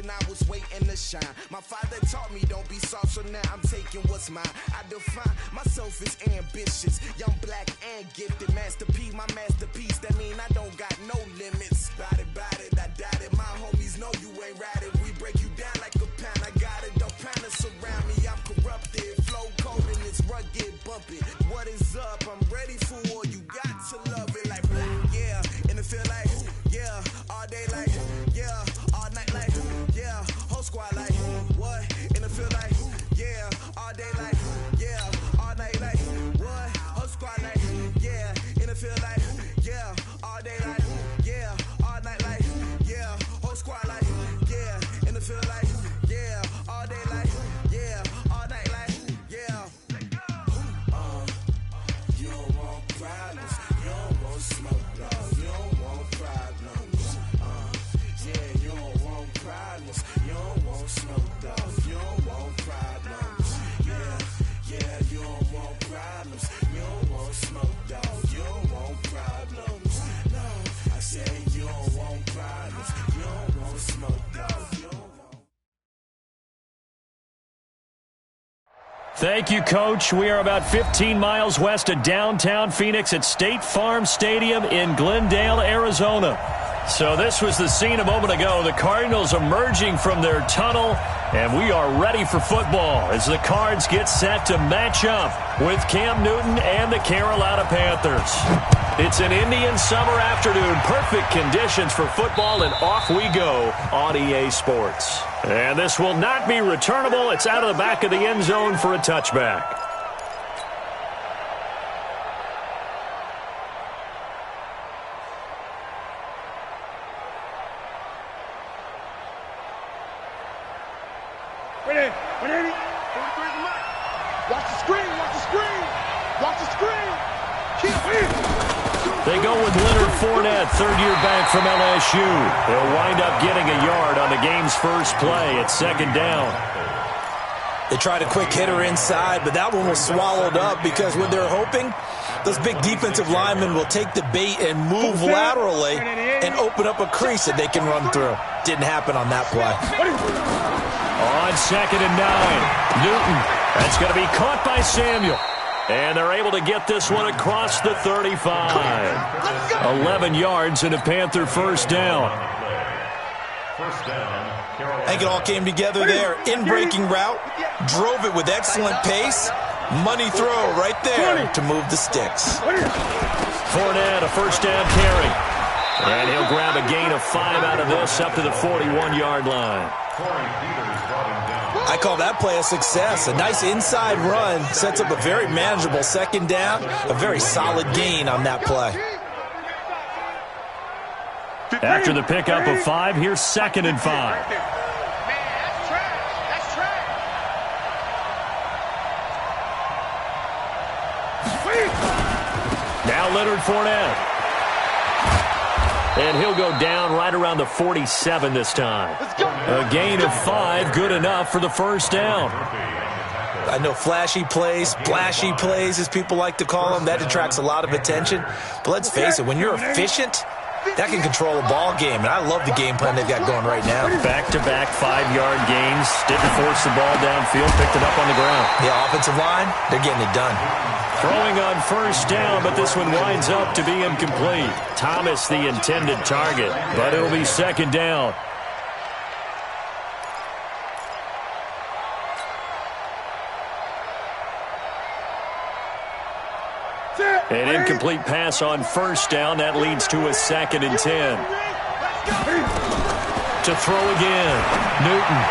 and I was waiting to shine. My father taught me don't be soft, so now I'm taking what's mine. I define myself as ambitious, young, black, and gifted. Master P, my masterpiece, that mean I don't got no limits. Bout it, I doubt it. My homies know you ain't ride it. We break you down like a pound. I got it, don't panic surround me. I'm corrupted, flow cold and it's rugged, bumpy. What is up? I'm ready for war. You got to love it like yeah, and it feel like yeah, all day like yeah, all night like yeah, whole squad like what? And it feel like yeah, all day like yeah, all night like what? Whole squad like yeah, and it feel like yeah, all day like yeah, all night like yeah, whole squad like yeah, and it feel like yeah, all day like yeah, all night like yeah. You don't want problems, you don't want smoke, dog. You don't want problems. Yeah, you don't want problems, you don't want smoke, dog. You don't want problems. Yeah, you don't want problems, you don't want smoke, dog. You don't want problems. No, I said you don't want problems, you don't want smoke, dog. You don't want. Thank you, Coach. We are about 15 miles west of downtown Phoenix at State Farm Stadium in Glendale, Arizona. So this was the scene a moment ago. The Cardinals emerging from their tunnel, and we are ready for football as the Cards get set to match up with Cam Newton and the Carolina Panthers. It's an Indian summer afternoon. Perfect conditions for football, and off we go on EA Sports. And this will not be returnable. It's out of the back of the end zone for a touchback. They go with Leonard Fournette, third-year back from LSU. They'll wind up getting a yard on the game's first play at second down. They tried a quick hitter inside, but that one was swallowed up because when they're hoping, those big defensive linemen will take the bait and move laterally and open up a crease that they can run through. Didn't happen on that play. On second and 9, Newton. That's going to be caught by Samuel. And they're able to get this one across the 35. 11 yards and a Panther first down. I think it all came together there. In-breaking route, drove it with excellent pace. Money throw right there to move the sticks. Fournette, a first down carry. And he'll grab a gain of 5 out of this up to the 41-yard line. I call that play a success. A nice inside run sets up a very manageable second down. A very solid gain on that play. After the pickup of 5, here's second and 5. Now Leonard Fournette. And he'll go down right around the 47 this time. A gain of 5, good enough for the first down. I know flashy plays, splashy plays, as people like to call them, that attracts a lot of attention. But let's face it, when you're efficient, that can control a ball game. And I love the game plan they've got going right now. Back-to-back 5-yard gains. Didn't force the ball downfield, picked it up on the ground. Yeah, offensive line, they're getting it done. Throwing on first down, but this one winds up to be incomplete. Thomas the intended target, but it'll be second down. An incomplete pass on first down. That leads to a second and 10. To throw again. Newton.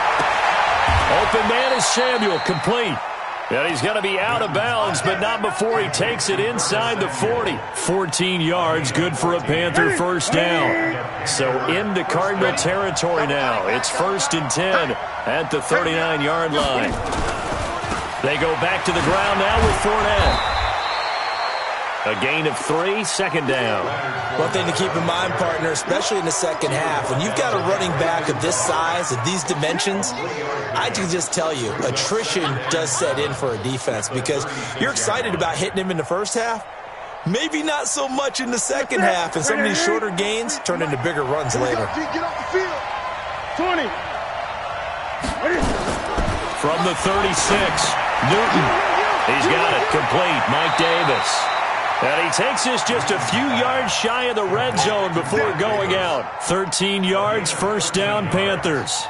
Open man is Samuel. Complete. And he's going to be out of bounds, but not before he takes it inside the 40. 14 yards, good for a Panther first down. So into Cardinal territory now. It's first and 10 at the 39-yard line. They go back to the ground now with Fournette. A gain of 3, second down. One thing to keep in mind, partner, especially in the second half, when you've got a running back of this size, of these dimensions, I can just tell you, attrition does set in for a defense because you're excited about hitting him in the first half, maybe not so much in the second half, and some of these shorter gains turn into bigger runs later. Get off the field. 20. from the 36. Newton. He's got it complete. Mike Davis. And he takes this just a few yards shy of the red zone before going out. 13 yards, first down, Panthers.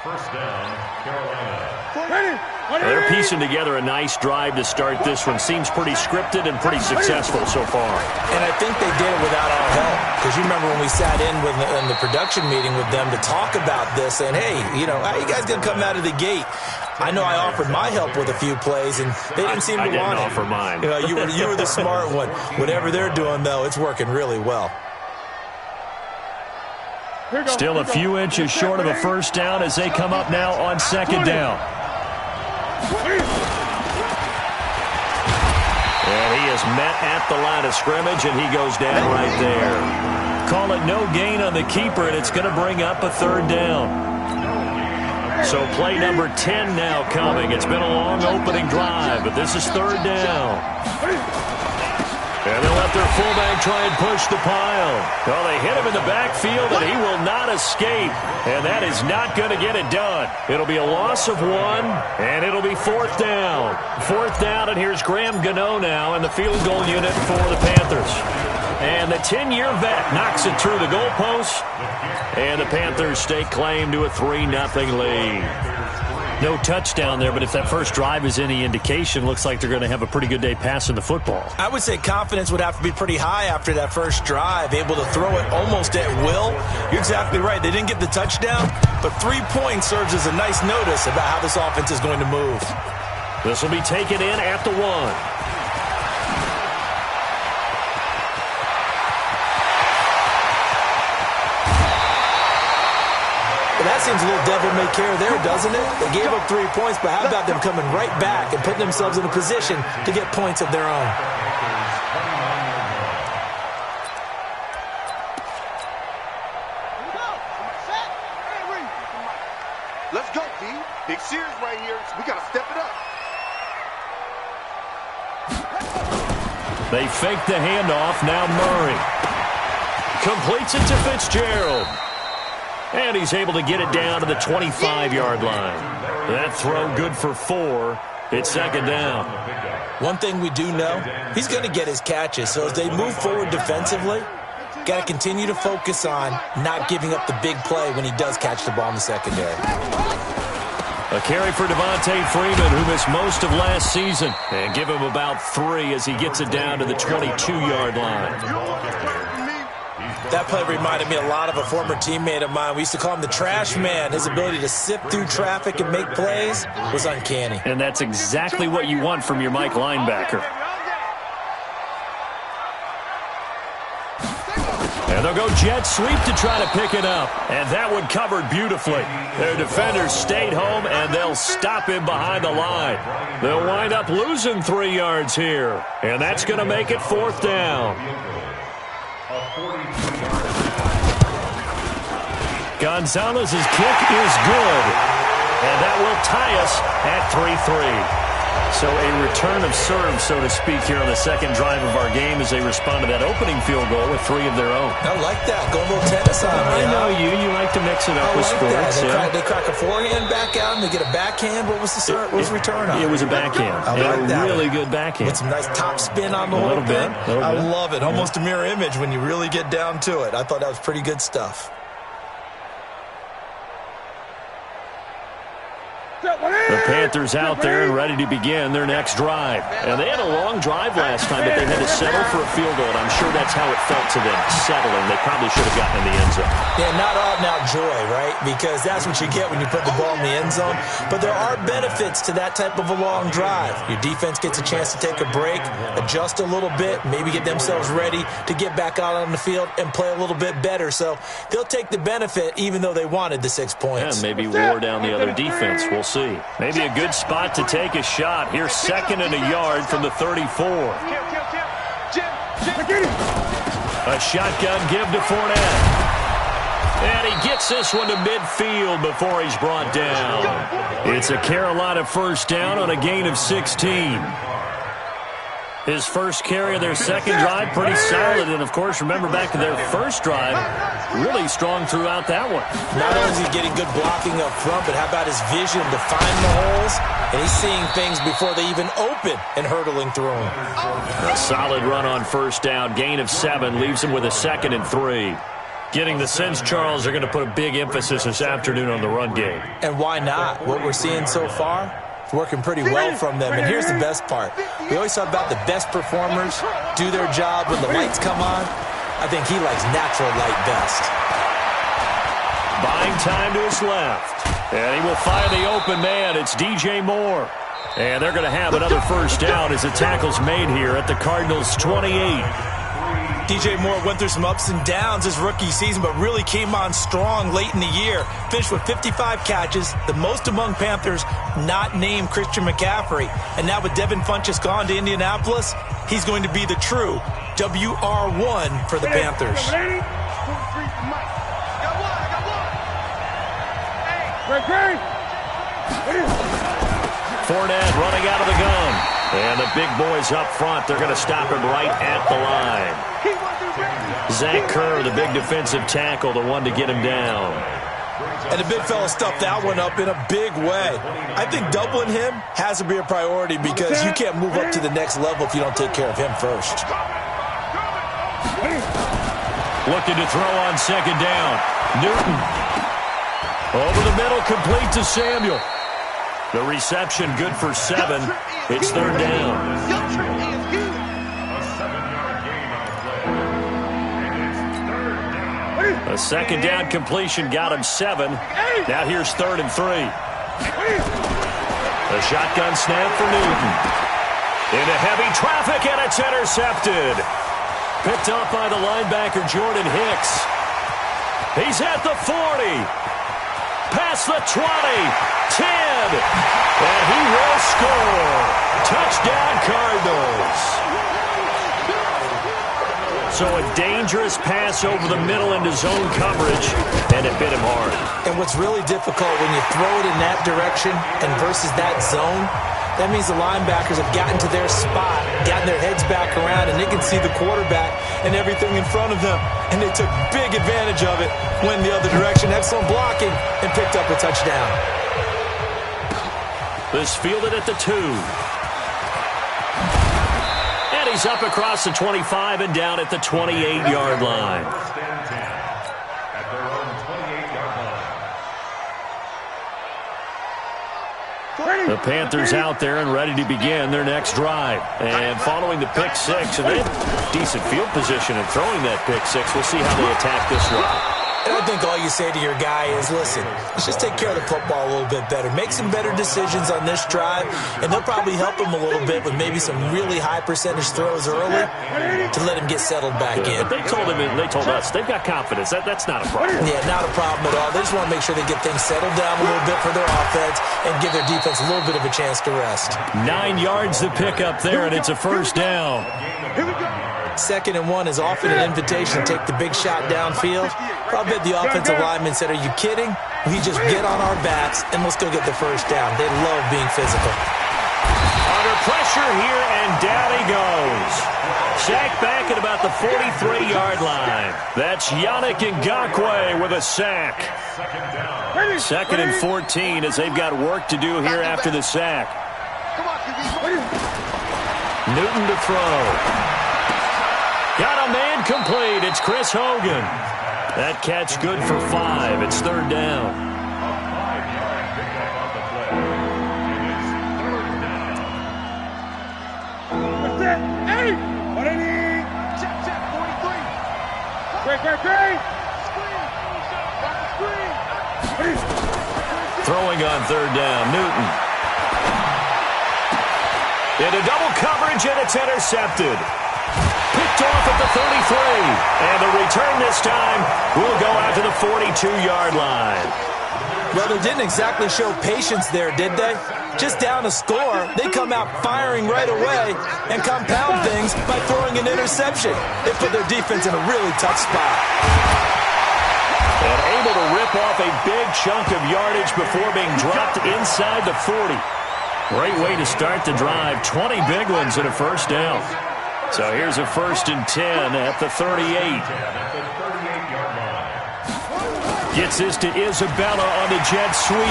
First down, Carolina. They're piecing together a nice drive to start this one. Seems pretty scripted and pretty successful so far. And I think they did it without our help. Because you remember when we sat in the production meeting with them to talk about this, and hey, how you guys going to come out of the gate? I know I offered my help with a few plays, and they didn't seem to want it. I didn't offer mine. You were the smart one. Whatever they're doing, though, it's working really well. Still a few inches short of a first down as they come up now on second down. And he is met at the line of scrimmage, and he goes down right there. Call it no gain on the keeper, and it's going to bring up a third down. So play number 10 now coming. It's been a long opening drive, but this is third down. And they'll let their fullback try and push the pile. Well, they hit him in the backfield, and he will not escape. And that is not going to get it done. It'll be a loss of 1, and it'll be fourth down. Fourth down, and here's Graham Gano now in the field goal unit for the Panthers. And the 10-year vet knocks it through the goalpost. And the Panthers stake claim to a 3-0 lead. No touchdown there, but if that first drive is any indication, looks like they're going to have a pretty good day passing the football. I would say confidence would have to be pretty high after that first drive, able to throw it almost at will. You're exactly right. They didn't get the touchdown, but 3 points serves as a nice notice about how this offense is going to move. This will be taken in at the 1. That seems a little devil-may-care there, doesn't it? They gave up 3 points, but how about them coming right back and putting themselves in a position to get points of their own? Let's go, D. Big series right here. We got to step it up. They fake the handoff. Now Murray completes it to Fitzgerald. And he's able to get it down to the 25-yard line. That throw good for 4. It's second down. One thing we do know, he's going to get his catches. So as they move forward defensively, got to continue to focus on not giving up the big play when he does catch the ball in the secondary. A carry for Devontae Freeman, who missed most of last season. And give him about 3 as he gets it down to the 22-yard line. That play reminded me a lot of a former teammate of mine. We used to call him the trash man. His ability to sift through traffic and make plays was uncanny. And that's exactly what you want from your Mike linebacker. And they'll go jet sweep to try to pick it up. And that one covered beautifully. Their defenders stayed home, and they'll stop him behind the line. They'll wind up losing 3 yards here. And that's going to make it fourth down. Gonzalez's kick is good, and that will tie us at 3-3. So a return of serve, so to speak, here on the second drive of our game as they respond to that opening field goal with 3 of their own. I like that. Go a little tennis on me. I know you. You like to mix it up with sports. They crack a forehand back out, and they get a backhand. What was the return on? It was a backhand. I like that. Really good backhand. With some nice top spin on the whole thing. I love it. Almost a mirror image when you really get down to it. I thought that was pretty good stuff. The Panthers out there and ready to begin their next drive. And they had a long drive last time, but they had to settle for a field goal. And I'm sure that's how it felt to them, settling. They probably should have gotten in the end zone. Yeah, not out-and-out joy, right? Because that's what you get when you put the ball in the end zone. But there are benefits to that type of a long drive. Your defense gets a chance to take a break, adjust a little bit, maybe get themselves ready to get back out on the field and play a little bit better. So they'll take the benefit even though they wanted the 6 points. Yeah, maybe wore down the other defense. We'll see. Maybe a good spot to take a shot. Here's 2nd and a yard from the 34. A shotgun give to Fournette. And he gets this one to midfield before he's brought down. It's a Carolina first down on a gain of 16. His first carry of their second drive, pretty solid. And, of course, remember back to their first drive, really strong throughout that one. Not only is he getting good blocking up front, but how about his vision to find the holes? And he's seeing things before they even open and hurtling through them. A solid run on first down. Gain of 7 leaves him with a 2nd and 3. Getting the sense, Charles, they're going to put a big emphasis this afternoon on the run game. And why not? What we're seeing so far, it's working pretty well from them. And here's the best part. We always talk about the best performers do their job when the lights come on. I think he likes natural light best. Buying time to his left. And he will find the open man. It's DJ Moore. And they're going to have another first down as the tackle's made here at the Cardinals' 28. DJ Moore went through some ups and downs his rookie season, but really came on strong late in the year. Finished with 55 catches, the most among Panthers not named Christian McCaffrey. And now with Devin Funchess gone to Indianapolis, he's going to be the true WR1 for the Panthers. Fournette running out of the gun. And the big boys up front, they're going to stop him right at the line. Zach Kerr, the big defensive tackle, the one to get him down. And the big fella stuffed that one up in a big way. I think doubling him has to be a priority because you can't move up to the next level if you don't take care of him first. Looking to throw on second down. Newton. Over the middle, complete to Samuel. The reception good for 7. It's third down. A second down completion got him 7. Now here's 3rd and 3. A shotgun snap for Newton. Into heavy traffic, and it's intercepted. Picked up by the linebacker, Jordan Hicks. He's at the 40. Past the 20. 10. And he will score. Touchdown, Cardinals. So a dangerous pass over the middle into zone coverage, and it bit him hard. And what's really difficult when you throw it in that direction and versus that zone, that means the linebackers have gotten to their spot, gotten their heads back around, and they can see the quarterback and everything in front of them. And they took big advantage of it, went the other direction, excellent blocking, and picked up a touchdown. This fielded at the 2. And he's up across the 25 and down at the 28-yard line. The Panthers out there and ready to begin their next drive. And following the pick 6, and they have decent field position in throwing that pick 6. We'll see how they attack this one. And I think all you say to your guy is, listen, let's just take care of the football a little bit better. Make some better decisions on this drive, and they'll probably help him a little bit with maybe some really high percentage throws early to let him get settled back in. But they told us, they've got confidence. That's not a problem. Yeah, not a problem at all. They just want to make sure they get things settled down a little bit for their offense and give their defense a little bit of a chance to rest. 9 yards to pick up there, and it's a first down. 2nd and 1 is often an invitation to take the big shot downfield. I bet the offensive lineman said, are you kidding? We just get on our backs and let's go get the first down. They love being physical. Under pressure here, and down he goes. Sacked back at about the 43-yard line. That's Yannick Ngakoue with a sack. 2nd and 14 as they've got work to do here after the sack. Newton to throw. Got a man complete. It's Chris Hogan. That catch good for 5. It's third down. That's it. Hey! What do you need? Check, 43. Great. Screen. Throwing on third down. Newton. Into double coverage, and it's intercepted. Picked off at the 33. And the return this time will go out to the 42-yard line. Well, they didn't exactly show patience there, did they? Just down a score, they come out firing right away and compound things by throwing an interception. They put their defense in a really tough spot. And able to rip off a big chunk of yardage before being dropped inside the 40. Great way to start the drive. 20 big ones and a first down. So here's a 1st and 10 at the 38. Gets this to Isabella on the jet sweep.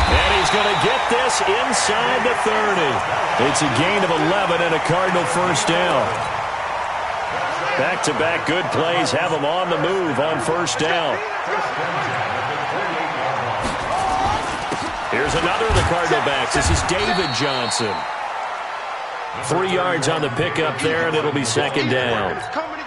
And he's going to get this inside the 30. It's a gain of 11 and a Cardinal first down. Back-to-back good plays have him on the move on first down. Here's another of the Cardinal backs. This is David Johnson. 3 yards on the pickup there, and it'll be second down.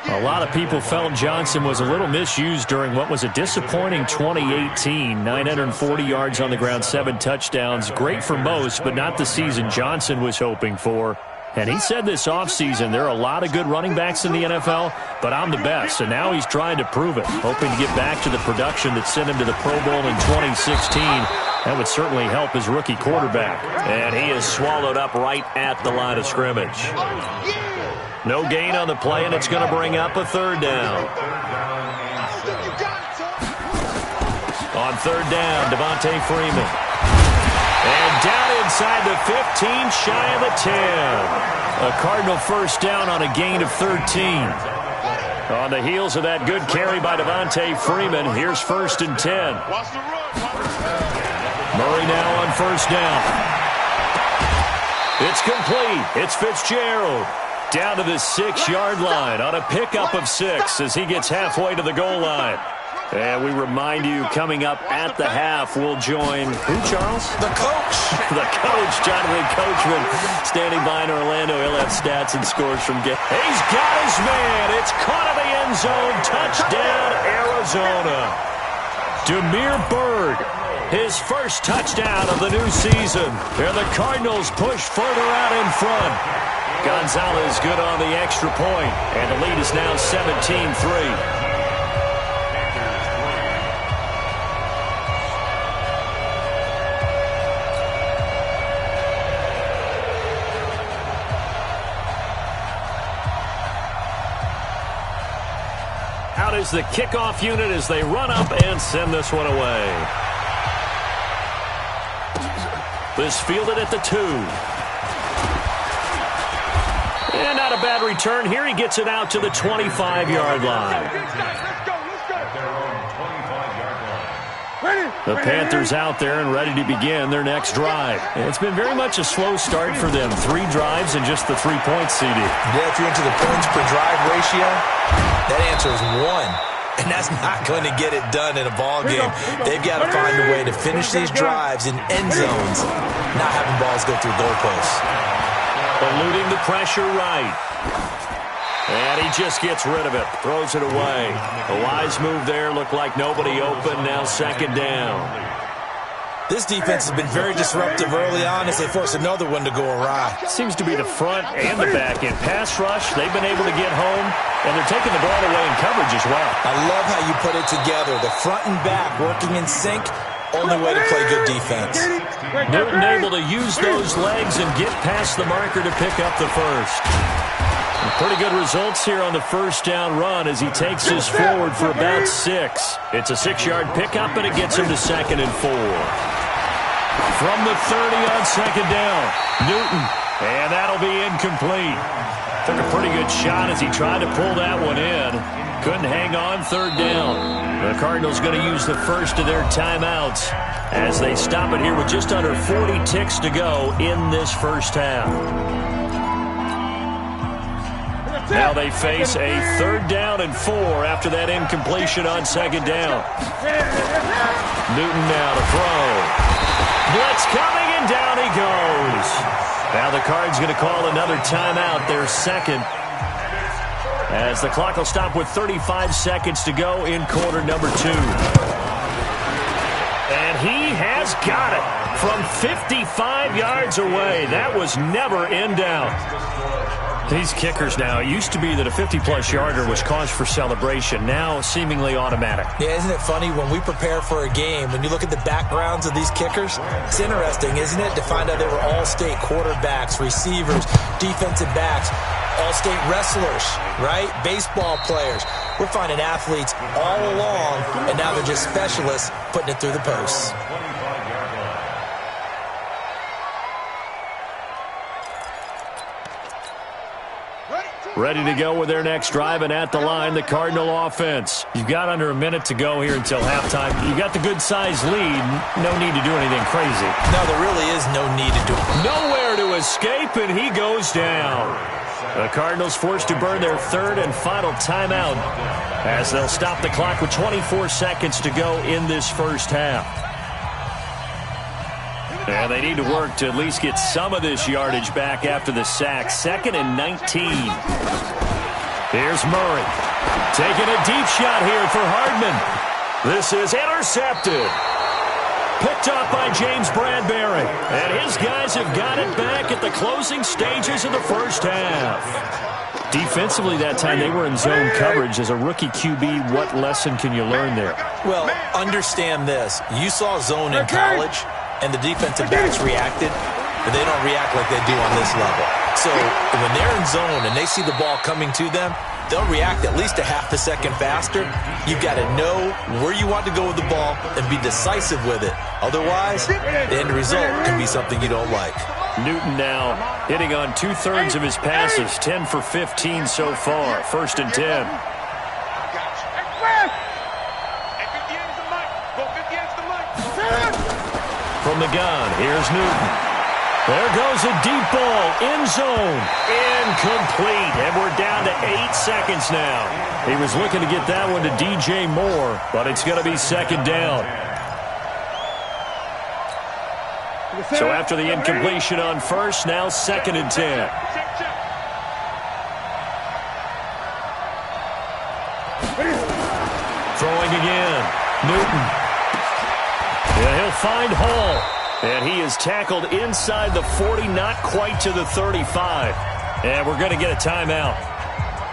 A lot of people felt Johnson was a little misused during what was a disappointing 2018. 940 yards on the ground, 7 touchdowns. Great for most, but not the season Johnson was hoping for. And he said this offseason, there are a lot of good running backs in the NFL, but I'm the best. And now he's trying to prove it, hoping to get back to the production that sent him to the Pro Bowl in 2016. That would certainly help his rookie quarterback. And he is swallowed up right at the line of scrimmage. No gain on the play, and it's going to bring up a third down. On third down, Devontae Freeman. And down inside the 15, shy of the 10. A Cardinal first down on a gain of 13. On the heels of that good carry by Devontae Freeman, here's 1st and 10. Murray now on first down. It's complete. It's Fitzgerald. Down to the 6-yard line on a pickup of 6 as he gets halfway to the goal line. And we remind you, coming up at the half, we'll join who, Charles? The coach. The coach, Jonathan Coachman, standing by in Orlando. He'll have stats and scores from game. He's got his man. It's caught in the end zone. Touchdown, Arizona. Demir Bird, his first touchdown of the new season. And the Cardinals push further out in front. Gonzalez good on the extra point, and the lead is now 17-3. Out is the kickoff unit as they run up and send this one away. This fielded at the 2. And not a bad return. Here he gets it out to the 25-yard line. The Panthers out there and ready to begin their next drive. It's been very much a slow start for them. 3 drives and just the 3 points, CD. Yeah, if you're into the points per drive ratio, that answer is 1. And that's not going to get it done in a ball game. They've got to find a way to finish these drives in end zones, not having balls go through goalposts. Eluding the pressure right. And he just gets rid of it. Throws it away. A wise move there. Looked like nobody open. Now second down. This defense has been very disruptive early on as they force another one to go awry. Seems to be the front and the back end. Pass rush, they've been able to get home, and they're taking the ball away in coverage as well. I love how you put it together. The front and back working in sync. Only way to play good defense. Newton able to use those legs and get past the marker to pick up the first. Pretty good results here on the first down run as he takes this forward for about 6. It's a 6-yard pickup, and it gets him to 2nd and 4. From the 30 on second down, Newton, and that'll be incomplete. Took a pretty good shot as he tried to pull that one in. Couldn't hang on, third down. The Cardinals going to use the first of their timeouts as they stop it here with just under 40 ticks to go in this first half. Now they face a 3rd down and 4 after that incompletion on second down. Newton now to throw. Blitz coming, and down he goes. Now the Cards going to call another timeout, their second, as the clock will stop with 35 seconds to go in quarter number 2. And he has got it from 55 yards away. That was never in doubt. These kickers now, it used to be that a 50-plus yarder was cause for celebration. Now seemingly automatic. Yeah, isn't it funny when we prepare for a game, when you look at the backgrounds of these kickers, it's interesting, isn't it, to find out they were all-state quarterbacks, receivers, defensive backs, all-state wrestlers, right? Baseball players. We're finding athletes all along, and now they're just specialists putting it through the posts. ready to go with their next drive, and at the line, the Cardinal offense. You've got under a minute to go here until halftime. You've got the good-sized lead. No need to do anything crazy. No, there really is no need to do it. Nowhere to escape, and he goes down. The Cardinals forced to burn their third and final timeout as they'll stop the clock with 24 seconds to go in this first half. And they need to work to at least get some of this yardage back after the sack. 2nd and 19. Here's Murray. Taking a deep shot here for Hardman. This is intercepted. Picked up by James Bradbury. And his guys have got it back at the closing stages of the first half. Defensively that time, they were in zone coverage. As a rookie QB, what lesson can you learn there? Well, understand this. You saw zone in college, and the defensive backs reacted, but they don't react like they do on this level. So when they're in zone and they see the ball coming to them, they'll react at least a half a second faster. You've got to know where you want to go with the ball and be decisive with it. Otherwise, the end result can be something you don't like. Newton now hitting on 2/3 of his passes, 10 for 15 so far. 1st and 10. From the gun, here's Newton. There goes a deep ball, end zone, incomplete, and we're down to 8 seconds now. He was looking to get that one to DJ Moore, but it's going to be 2nd down. So after the incompletion on 1st, now 2nd and 10. Throwing again, Newton. And he'll find Hall. And he is tackled inside the 40, not quite to the 35. And we're going to get a timeout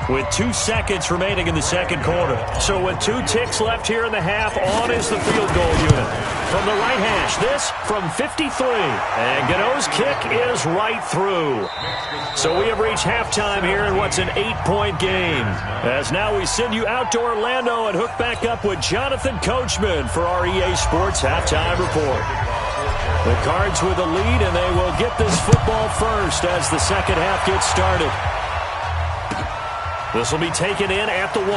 with 2 seconds remaining in the second quarter. So with 2 ticks left here in the half, on is the field goal unit. From the right hash, this from 53. And Gano's kick is right through. So we have reached halftime here in what's an 8-point game. As now we send you out to Orlando and hook back up with Jonathan Coachman for our EA Sports Halftime Report. The Cards with the lead, and they will get this football first as the second half gets started. This will be taken in at the 1.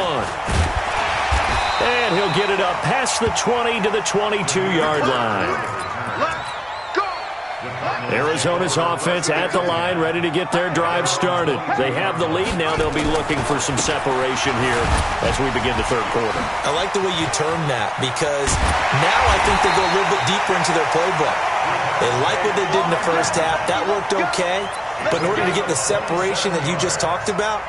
And he'll get it up past the 20 to the 22-yard line. Arizona's offense at the line, ready to get their drive started. They have the lead. Now they'll be looking for some separation here as we begin the third quarter. I like the way you term that, because now I think they go a little bit deeper into their playbook. They like what they did in the first half. That worked okay. But in order to get the separation that you just talked about,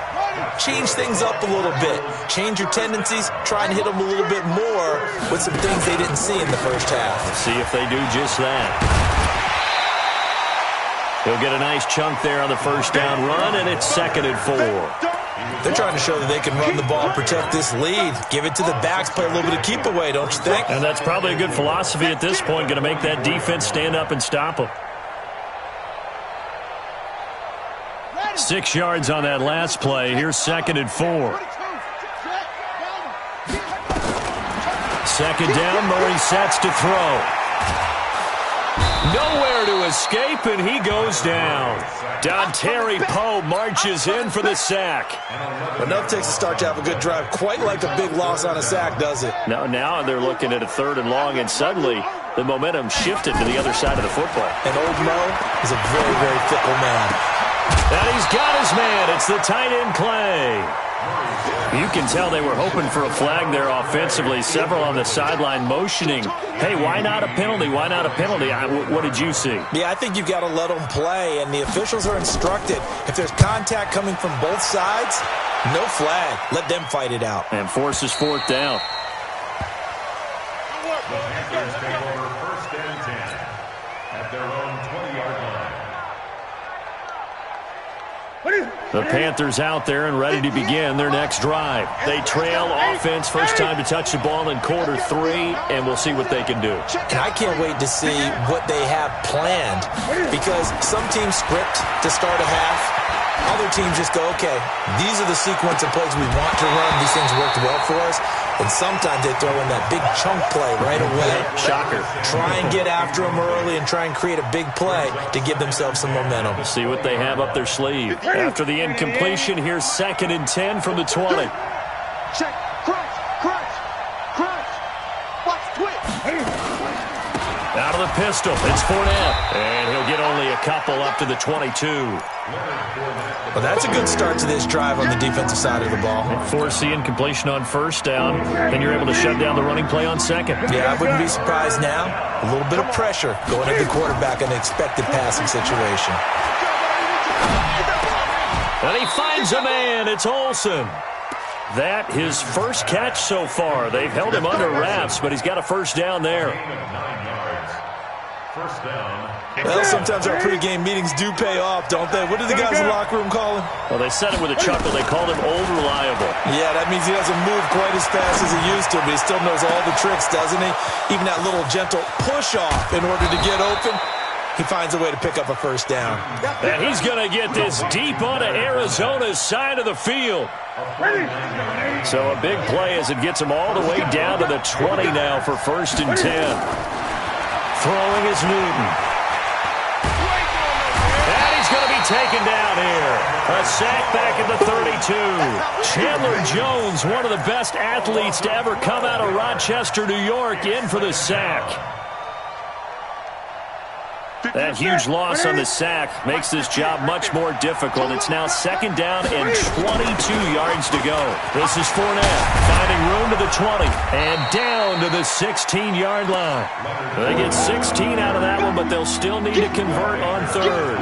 change things up a little bit. Change your tendencies. Try and hit them a little bit more with some things they didn't see in the first half. Let's see if they do just that. He'll get a nice chunk there on the first down run, and it's 2nd and 4. They're trying to show that they can run the ball and protect this lead. Give it to the backs, play a little bit of keep away, don't you think? And that's probably a good philosophy at this point, going to make that defense stand up and stop them. 6 yards on that last play. Here's 2nd and 4. 2nd down, Murray sets to throw. Nowhere to escape, and he goes down. Dontari Poe marches in for the sack. Enough takes a start to have a good drive. Quite like a big loss on a sack, does it? Now they're looking at a 3rd and long, and suddenly the momentum shifted to the other side of the football. And old Mo is a very, very fickle man. And he's got his man. It's the tight end, Clay. You can tell they were hoping for a flag there offensively. Several on the sideline motioning. Hey, why not a penalty? Why not a penalty? What did you see? Yeah, I think you've got to let them play, and the officials are instructed. If there's contact coming from both sides, no flag. Let them fight it out. And forces 4th down. The Panthers take over 1st and 10 at their own 20-yard line. The Panthers out there and ready to begin their next drive. They trail offense, first time to touch the ball in quarter 3, and we'll see what they can do. And I can't wait to see what they have planned, because some teams script to start a half. Other teams just go, okay, these are the sequence of plays we want to run. These things worked well for us. And sometimes they throw in that big chunk play right away. Shocker. Try and get after them early and try and create a big play to give themselves some momentum. See what they have up their sleeve. After the incompletion, here's 2nd and 10 from the 20. Check. Crunch. Watch twitch. Out of the pistol, it's Fournette. And he'll get only a couple up to the 22. Well, that's a good start to this drive on the defensive side of the ball. Force the incompletion on 1st down, and you're able to shut down the running play on 2nd. Yeah, I wouldn't be surprised now. A little bit of pressure going at the quarterback in an expected passing situation. And he finds a man. It's Olsen. That his first catch so far. They've held him under wraps, but he's got a 1st down there. 9 yards. 1st down. Well, sometimes our pregame meetings do pay off, don't they? What do the guys in the locker room call him? Well, they said it with a chuckle. They called him Old Reliable. Yeah, that means he doesn't move quite as fast as he used to, but he still knows all the tricks, doesn't he? Even that little gentle push-off in order to get open. He finds a way to pick up a 1st down. And he's going to get this deep onto Arizona's side of the field. So a big play as it gets him all the way down to the 20 now for 1st and 10. Throwing is Newton. And he's going to be taken down here. A sack back at the 32. Chandler Jones, one of the best athletes to ever come out of Rochester, New York, in for the sack. That huge loss on the sack makes this job much more difficult. It's now 2nd down and 22 yards to go. This is Fournette finding room to the 20 and down to the 16-yard line. They get 16 out of that one, but they'll still need to convert on 3rd.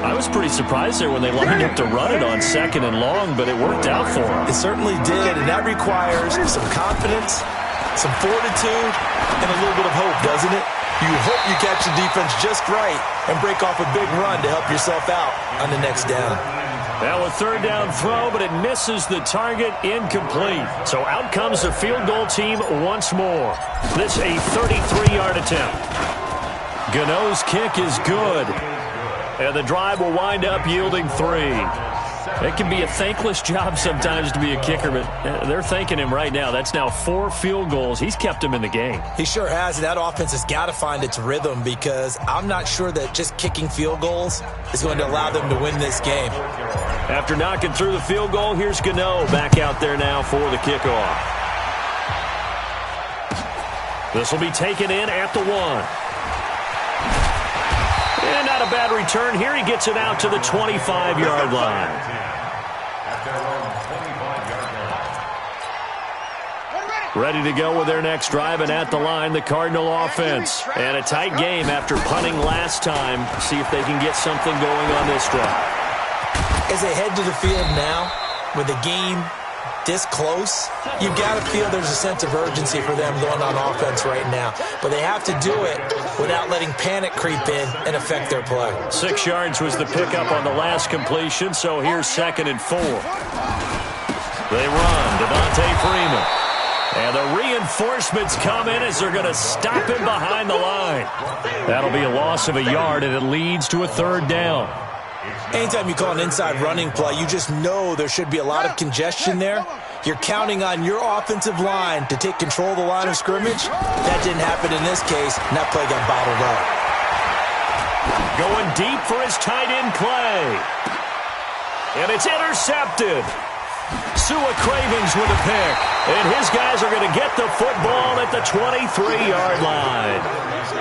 I was pretty surprised there when they lined up to run it on 2nd and long, but it worked out for them. It certainly did, and that requires some confidence, some fortitude, and a little bit of hope, doesn't it? You hope you catch the defense just right and break off a big run to help yourself out on the next down. Now a 3rd down throw, but it misses the target, incomplete. So out comes the field goal team once more. This a 33-yard attempt. Gano's kick is good. And the drive will wind up yielding 3. It can be a thankless job sometimes to be a kicker, but they're thanking him right now. That's now 4 field goals. He's kept him in the game. He sure has, and that offense has got to find its rhythm because I'm not sure that just kicking field goals is going to allow them to win this game. After knocking through the field goal, here's Gano back out there now for the kickoff. This will be taken in at the 1. And not a bad return here. He gets it out to the 25-yard line. Ready to go with their next drive, and at the line, the Cardinal offense. And a tight game after punting last time. See if they can get something going on this drive. As they head to the field now, with the game this close, you've got to feel there's a sense of urgency for them going on offense right now. But they have to do it without letting panic creep in and affect their play. 6 yards was the pickup on the last completion, so here's 2nd and 4. They run. Devontae Freeman. And the reinforcements come in as they're going to stop him behind the line. That'll be a loss of a yard, and it leads to a 3rd down. Anytime you call an inside running play, you just know there should be a lot of congestion there. You're counting on your offensive line to take control of the line of scrimmage. That didn't happen in this case, and that play got bottled up. Going deep for his tight end, Clay. And it's intercepted. Sua Cravens with a pick. And his guys are going to get the football at the 23-yard line.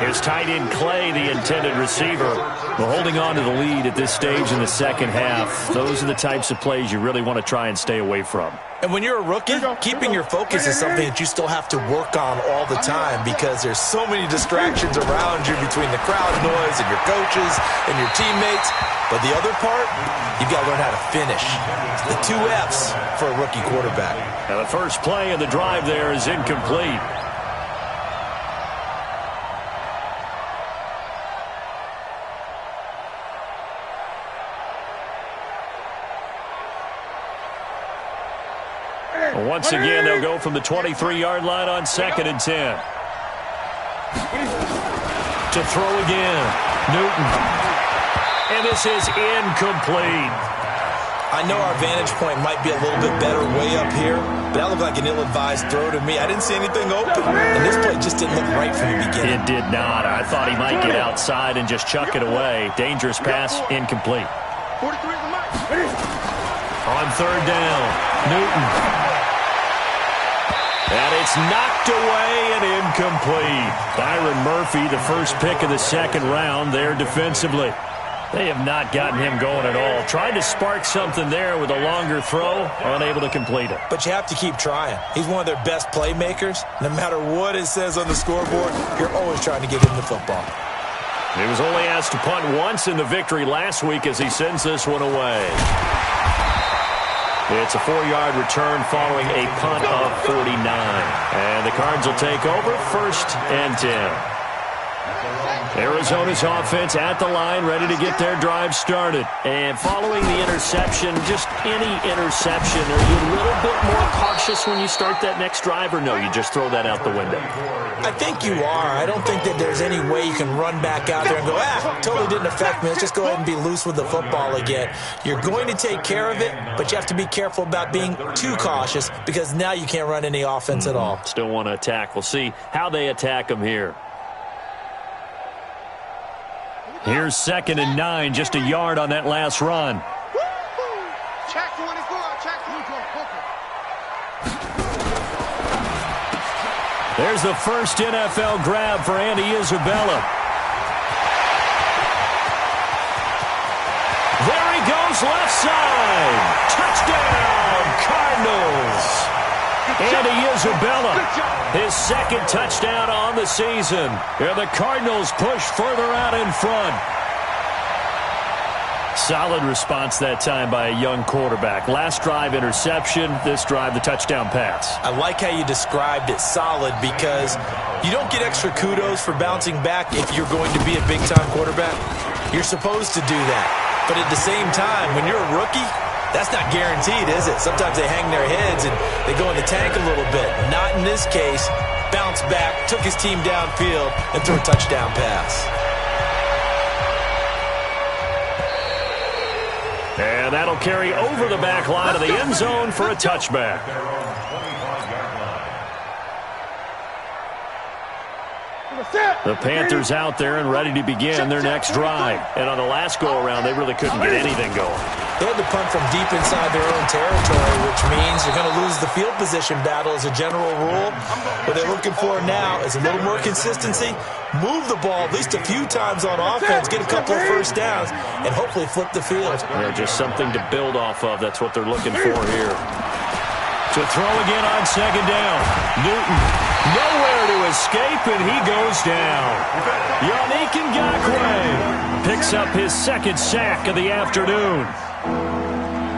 Here's tight end Clay, the intended receiver. Well, holding on to the lead at this stage in the 2nd half, those are the types of plays you really want to try and stay away from. And when you're a rookie, keeping your focus is something that you still have to work on all the time because there's so many distractions around you between the crowd noise and your coaches and your teammates. But the other part, you've got to learn how to finish. The 2 F's for a rookie quarterback. Now the first play of the drive there is incomplete. Once again, they'll go from the 23-yard line on 2nd and 10. To throw again, Newton. And this is incomplete. I know our vantage point might be a little bit better way up here, but that looked like an ill-advised throw to me. I didn't see anything open, and this play just didn't look right from the beginning. It did not. I thought he might get outside and just chuck it away. Dangerous pass, incomplete. 43 is the mic. On third down, Newton. And it's knocked away and incomplete. Byron Murphy, the first pick of the second round there defensively. They have not gotten him going at all. Tried to spark something there with a longer throw, unable to complete it. But you have to keep trying. He's one of their best playmakers. No matter what it says on the scoreboard, you're always trying to get him the football. He was only asked to punt once in the victory last week as he sends this one away. It's a 4-yard return following a punt of 49. And the Cards will take over, 1st and 10. Arizona's offense at the line, ready to get their drive started. And following the interception, just any interception, are you a little bit more cautious when you start that next drive, or no, you just throw that out the window? I think you are. I don't think that there's any way you can run back out there and go, totally didn't affect me. Let's just go ahead and be loose with the football again. You're going to take care of it, but you have to be careful about being too cautious because now you can't run any offense at all. Still want to attack. We'll see how they attack them here. Here's 2nd and 9, just a yard on that last run. There's the first NFL grab for Andy Isabella. There he goes, left side. Touchdown, Cardinals. Andy Isabella, his 2nd touchdown on the season. And the Cardinals push further out in front. Solid response that time by a young quarterback. Last drive, interception. This drive, the touchdown pass. I like how you described it, solid, because you don't get extra kudos for bouncing back if you're going to be a big-time quarterback. You're supposed to do that. But at the same time, when you're a rookie, that's not guaranteed, is it? Sometimes they hang their heads and they go in the tank a little bit. Not in this case. Bounced back, took his team downfield, and threw a touchdown pass. And that'll carry over the back line of the end zone for a touchback. The Panthers out there and ready to begin their next drive. And on the last go-around, they really couldn't get anything going. They had to punt from deep inside their own territory, which means you're going to lose the field position battle as a general rule. What they're looking for now is a little more consistency, move the ball at least a few times on offense, get a couple of first downs, and hopefully flip the field. Yeah, just something to build off of. That's what they're looking for here. To throw again on 2nd down. Newton, nowhere to escape, and he goes down. Yannick Ngakoue picks up his 2nd sack of the afternoon.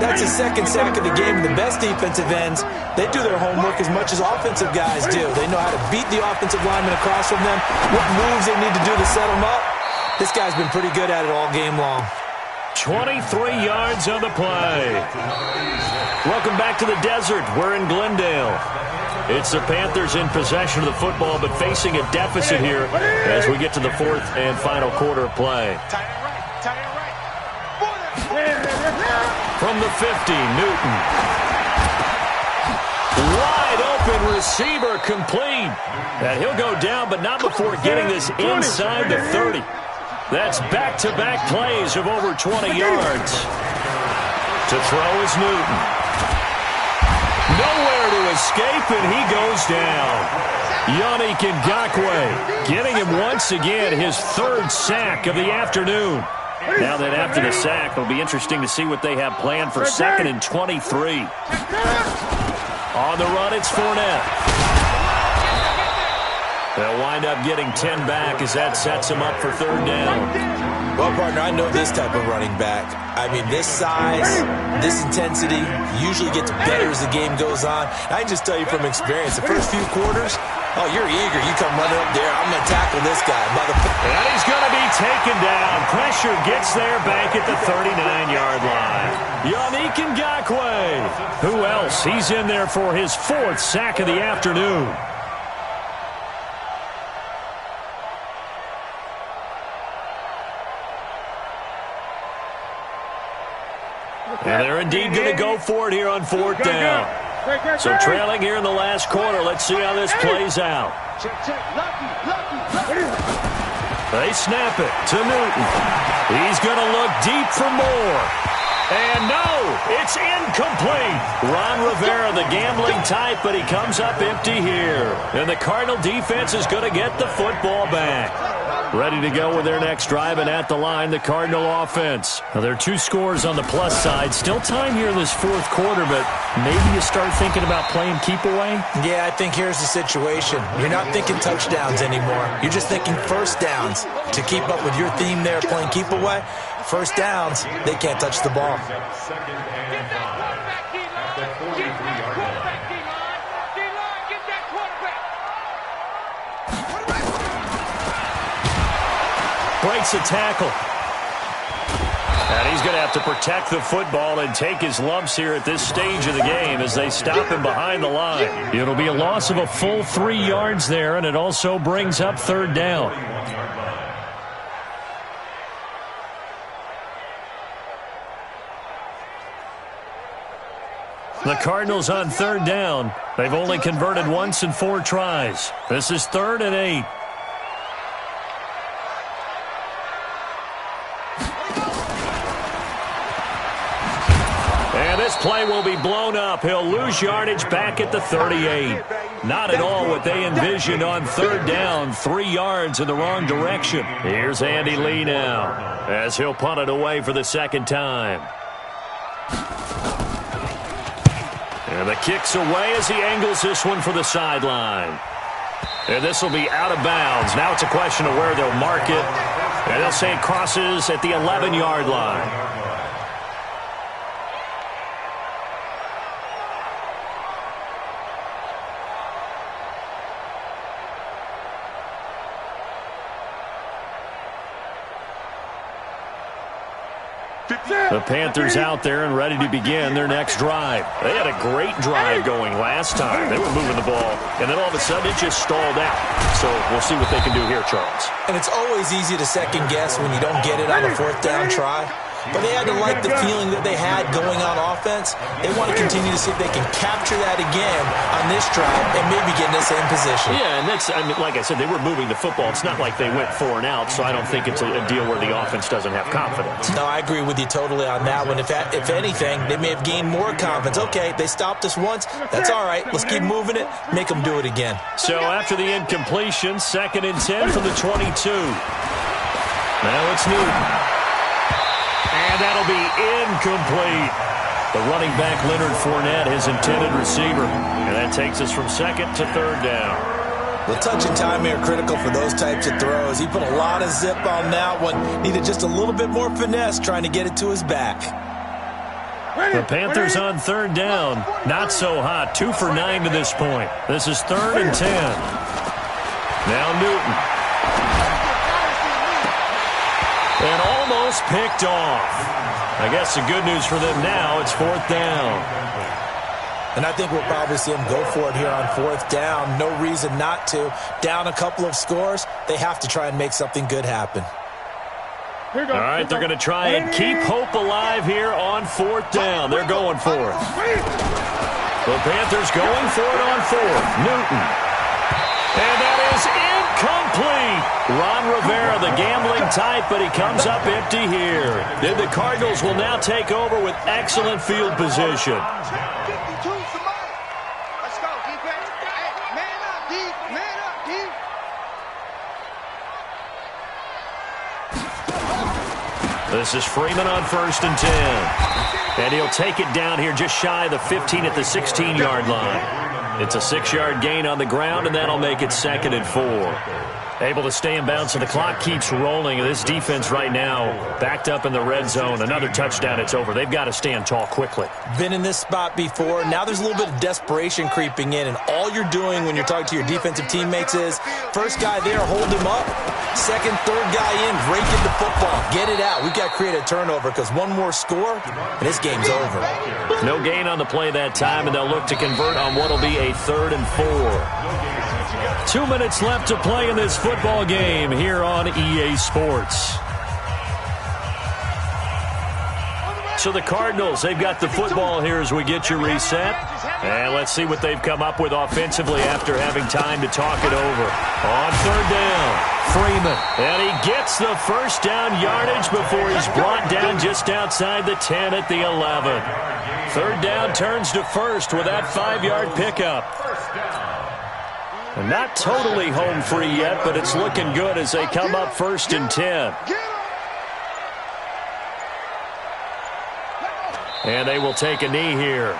That's his 2nd sack of the game. The best defensive ends, they do their homework as much as offensive guys do. They know how to beat the offensive lineman across from them, what moves they need to do to set them up. This guy's been pretty good at it all game long. 23 yards on the play. Welcome back to the desert. We're in Glendale. It's the Panthers in possession of the football, but facing a deficit here as we get to the 4th and final quarter of play. From the 50, Newton. Wide open receiver complete. And he'll go down, but not before getting this inside the 30. That's back-to-back plays of over 20 yards. To throw is Newton. Nowhere to escape, and he goes down. Yannick Ngakoue getting him once again his 3rd sack of the afternoon. Now that after the sack, it'll be interesting to see what they have planned for 2nd and 23. On the run, it's Fournette. They'll wind up getting 10 back as that sets him up for 3rd down. Well, partner, I know this type of running back. I mean, this size, this intensity usually gets better as the game goes on. I can just tell you from experience, the first few quarters, oh, you're eager. You come running up there. I'm going to tackle this guy. And he's going to be taken down. Pressure gets there back at the 39-yard line. Yannick Ngakoue. Who else? He's in there for his 4th sack of the afternoon. And they're indeed going to go for it here on fourth down. So trailing here in the last quarter. Let's see how this plays out. They snap it to Newton. He's going to look deep for more. And no, it's incomplete. Ron Rivera, the gambling type, but he comes up empty here. And the Cardinal defense is going to get the football back. Ready to go with their next drive, and at the line, the Cardinal offense. Now, there are 2 scores on the plus side. Still time here in this fourth quarter, but maybe you start thinking about playing keep away? Yeah, I think here's the situation. You're not thinking touchdowns anymore. You're just thinking first downs. To keep up with your theme there, playing keep away, first downs, they can't touch the ball. Second and 5 at the 43-yard line. Breaks a tackle. And he's going to have to protect the football and take his lumps here at this stage of the game as they stop him behind the line. It'll be a loss of a full 3 yards there, and it also brings up third down. The Cardinals on third down. They've only converted once in 4 tries. This is 3rd and 8. And this play will be blown up. He'll lose yardage back at the 38. Not at all what they envisioned on third down. 3 yards in the wrong direction. Here's Andy Lee now as he'll punt it away for the second time. And the kick's away as he angles this one for the sideline. And this will be out of bounds. Now it's a question of where they'll mark it. And they'll say it crosses at the 11-yard line. The Panthers out there and ready to begin their next drive. They had a great drive going last time. They were moving the ball, and then all of a sudden it just stalled out. So we'll see what they can do here, Charles. And it's always easy to second guess when you don't get it on a fourth down try. But they had to like the feeling that they had going on offense. They want to continue to see if they can capture that again on this drive and maybe get in the same position. Yeah, and that's, I mean, like I said, they were moving the football. It's not like they went 4 and out, so I don't think it's a deal where the offense doesn't have confidence. No, I agree with you totally on that one. If anything, they may have gained more confidence. Okay, they stopped us once. That's all right. Let's keep moving it. Make them do it again. So after the incompletion, 2nd and 10 from the 22. Now it's Newton. And that'll be incomplete. The running back, Leonard Fournette, his intended receiver. And that takes us from 2nd to 3rd down. The touch and time here critical for those types of throws. He put a lot of zip on that one. Needed just a little bit more finesse trying to get it to his back. The Panthers on 3rd down. Not so hot. 2 for 9 to this point. This is 3rd and 10. Now Newton. And almost picked off. I guess the good news for them now, it's 4th down. And I think we'll probably see them go for it here on 4th down. No reason not to. Down a couple of scores, they have to try and make something good happen. All right, they're going to try and keep hope alive here on 4th down. They're going for it. The Panthers going for it on 4th. Newton. And that is incomplete. Ron Rivera, the gambling type, but he comes up empty here. Then the Cardinals will now take over with excellent field position. Let's go, defense. Hey, man up, D. Man up, D. This is Freeman on 1st and 10. And he'll take it down here just shy of the 15 at the 16-yard line. It's a 6-yard gain on the ground, and that'll make it 2nd and 4. Able to stay in bounds, so the clock keeps rolling. This defense right now backed up in the red zone. Another touchdown, it's over. They've got to stand tall quickly. Been in this spot before. Now there's a little bit of desperation creeping in, and all you're doing when you're talking to your defensive teammates is first guy there, hold him up. Second, third guy in, break in the football. Get it out. We've got to create a turnover because one more score, and this game's over. No gain on the play that time, and they'll look to convert on what will be a 3rd and 4. 2 minutes left to play in this football game here on EA Sports. So the Cardinals, they've got the football here as we get you reset. And let's see what they've come up with offensively after having time to talk it over. On third down, Freeman. And he gets the first down yardage before he's brought down just outside the 10 at the 11. Third down turns to first with that 5-yard pickup. And not totally home free yet, but it's looking good as they come up 1st and 10. And they will take a knee here.